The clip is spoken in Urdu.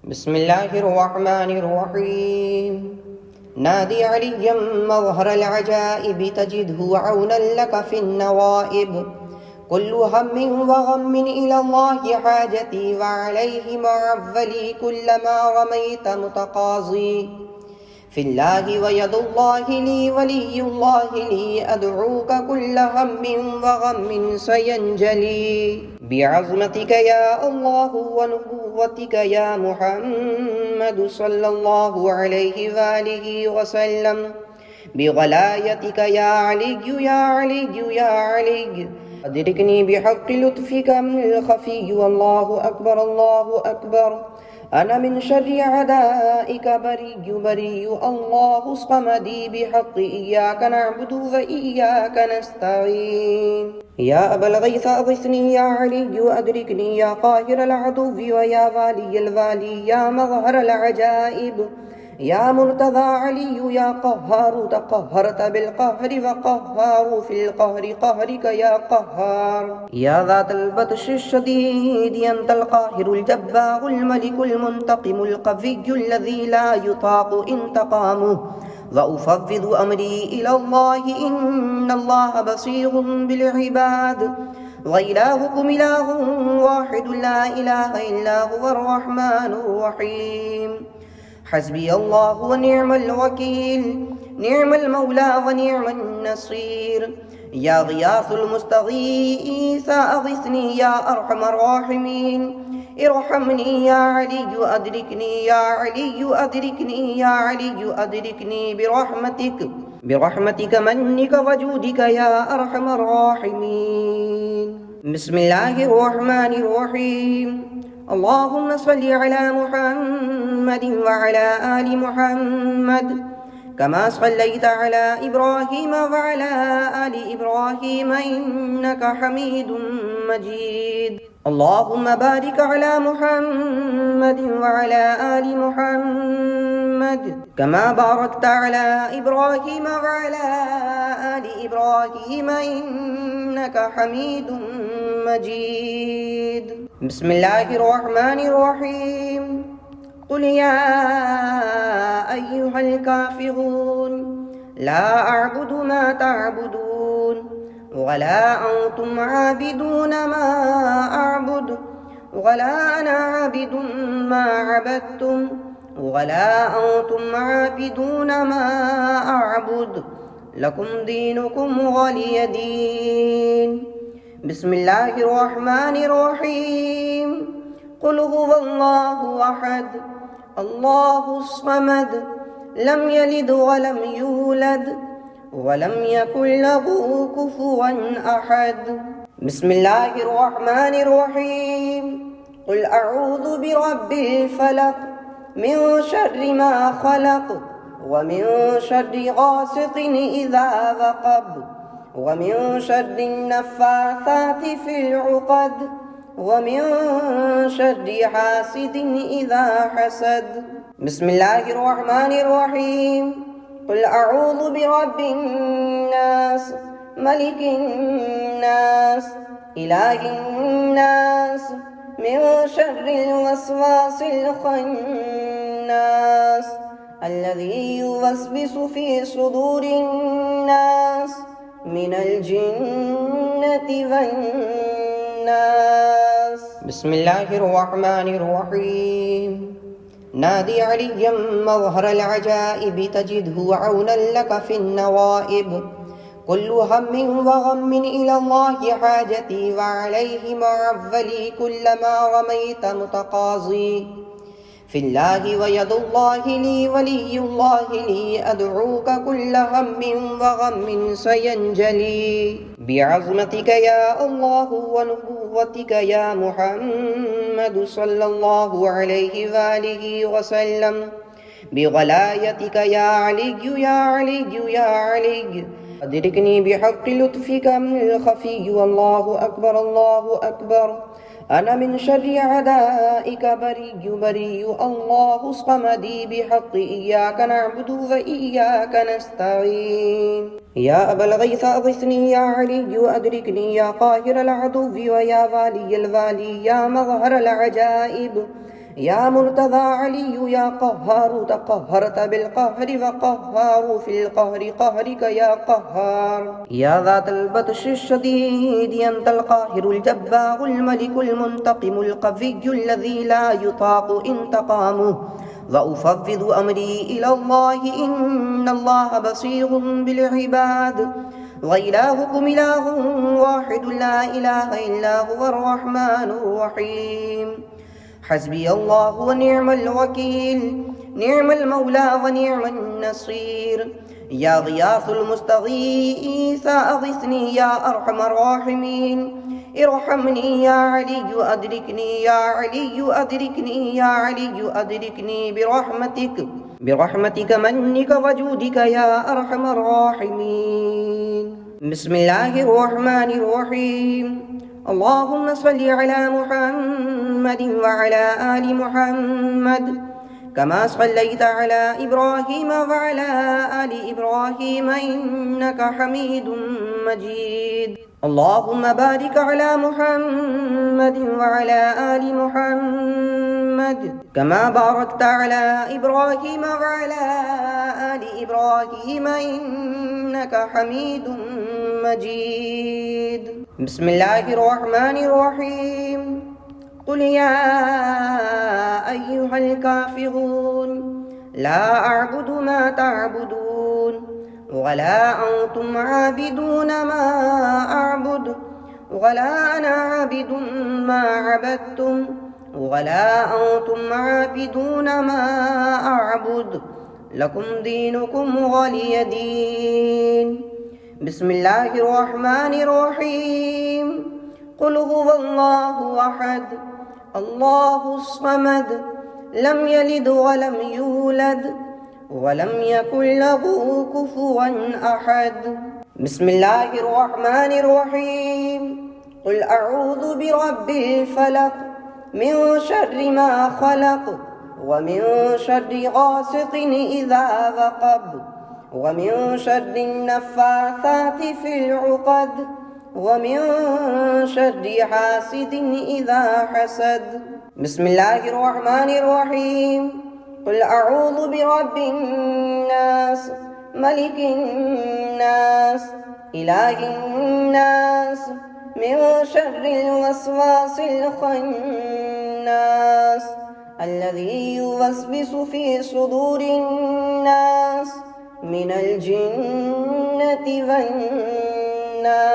بسم الله الرحمن الرحيم. نادي عليا مظهر العجائب تجده عونا لك في النوائب. كل هم وغم إلى الله حاجتي وعليه معولي كلما رميت متقاضي. في الله ويد الله لي ولي الله لي أدعوك كل هم وغم سينجلي. بعظمتك يا الله ونبوتك يا محمد صلى الله عليه وآله وسلم. بغلايتك يا علي يا علي يا علي أدركني بحق لطفك من الخفي. والله أكبر الله أكبر. أنا من شر عدائك بري بري. الله الصمدي بحق إياك نعبد وإياك نستعين. يا أبا الغيث أغثني يا علي أدركني يا قاهر العدو ويا والي الوالي يا مظهر العجائب. يا مرتضى علي يا قهار تقهرت بالقهر وقهار في القهر قهرك يا قهار. يا ذات البطش الشديد أنت القاهر الجبار الملك المنتقم القوي الذي لا يطاق انتقامه. وأفوض أمري إلى الله إن الله بصير بالعباد. وإلهكم إله واحد لا إله إلا هو الرحمن الرحيم. حسبي الله ونعم الوكيل. نعم المولى ونعم النصير. يا غياث المستغيث أغثني يا أرحم الراحمين. ارحمني يا علي أدركني يا علي أدركني يا علي أدركني برحمتك منك وجودك يا أرحم الراحمين. بسم الله الرحمن الرحيم. اللهم صل على محمد وعلى آل محمد كما صليت على إبراهيم وعلى آل إبراهيم إنك حميد مجيد. اللهم بارك على محمد وعلى آل محمد كما باركت على إبراهيم وعلى آل إبراهيم إنك حميد مجيد. بسم الله الرحمن الرحيم. قل يا أيها الكافرون لا أعبد ما تعبدون ولا أنتم عابدون ما أعبد ولا أنا عابد ما عبدتم ولا أنتم عابدون ما أعبد لكم دينكم ولي دين. بسم الله الرحمن الرحيم. قل هو الله أحد الله الصمد لم يلد ولم يولد ولم يكن له كفوا أحد. بسم الله الرحمن الرحيم. قل أعوذ برب الفلق من شر ما خلق ومن شر غاسق إذا وقب ومن شر النفاثات في العقد ومن شر حاسد إذا حسد. بسم الله الرحمن الرحيم. قل أعوذ برب الناس ملك الناس إله الناس من شر الوسواس الخناس الذي يوسوس في صدور الناس من الجنة والناس. بسم الله الرحمن الرحيم. نادي عليا مظهر العجائب تجده عونا لك في النوائب. كل هم وغم إلى الله حاجتي وعليه معولي كلما رميت متقاضي. في الله ويد الله لي ولي الله لي أدعوك كل هم وغم سينجلي. بعظمتك يا الله ونبوتك يا محمد صلى الله عليه وآله وسلم. بغلايتك يا علي يا علي يا علي أدركني بحق لطفك من الخفي. والله أكبر الله أكبر. أنا من شر عدائك بري بري. الله الصمدي بحق إياك نعبد وإياك نستعين. يا أبا الغيث أغثني يا علي أدركني يا قاهر العدو ويا والي الوالي يا مظهر العجائب. يا مرتضى علي يا قهار تقهرت بالقهر وقهار في القهر قهرك يا قهار يا ذات البطش الشديد أنت القاهر الجبار الملك المنتقم القوي الذي لا يطاق انتقامه وأفوض أمري إلى الله إن الله بصير بالعباد وإلهكم إله واحد لا إله إلا هو الرحمن الرحيم حسبي الله ونعم الوكيل نعم المولى ونعم النصير يا غياث المستغيث أغثني يا أرحم الراحمين ارحمني يا علي أدركني يا علي أدركني يا علي أدركني برحمتك منك وجودك يا أرحم الراحمين بسم الله الرحمن الرحيم اللهم صل على محمد وعلى آل محمد كما صليت على إبراهيم وعلى آل إبراهيم إنك حميد مجيد اللهم بارك على محمد وعلى آل محمد كما باركت على إبراهيم وعلى آل إبراهيم إنك حميد مجيد بسم الله الرحمن الرحيم قل يا أيها الكافرون لا أعبد ما تعبدون ولا أنتم عابدون ما أعبد ولا أنا عابد ما عبدتم ولا أنتم عابدون ما أعبد لكم دينكم ولي دين بسم الله الرحمن الرحيم قل هو الله أحد الله الصمد لم يلد ولم يولد ولم يكن له كفوا أحد بسم الله الرحمن الرحيم قل أعوذ برب الفلق من شر ما خلق ومن شر غاسق إذا وقب ومن شر النفاثات في العقد ومن شر حاسد إذا حسد بسم الله الرحمن الرحيم قل أعوذ برب الناس ملك الناس إله الناس من شر الوسواس الخناس الذي يوسوس في صدور الناس من الجنة والناس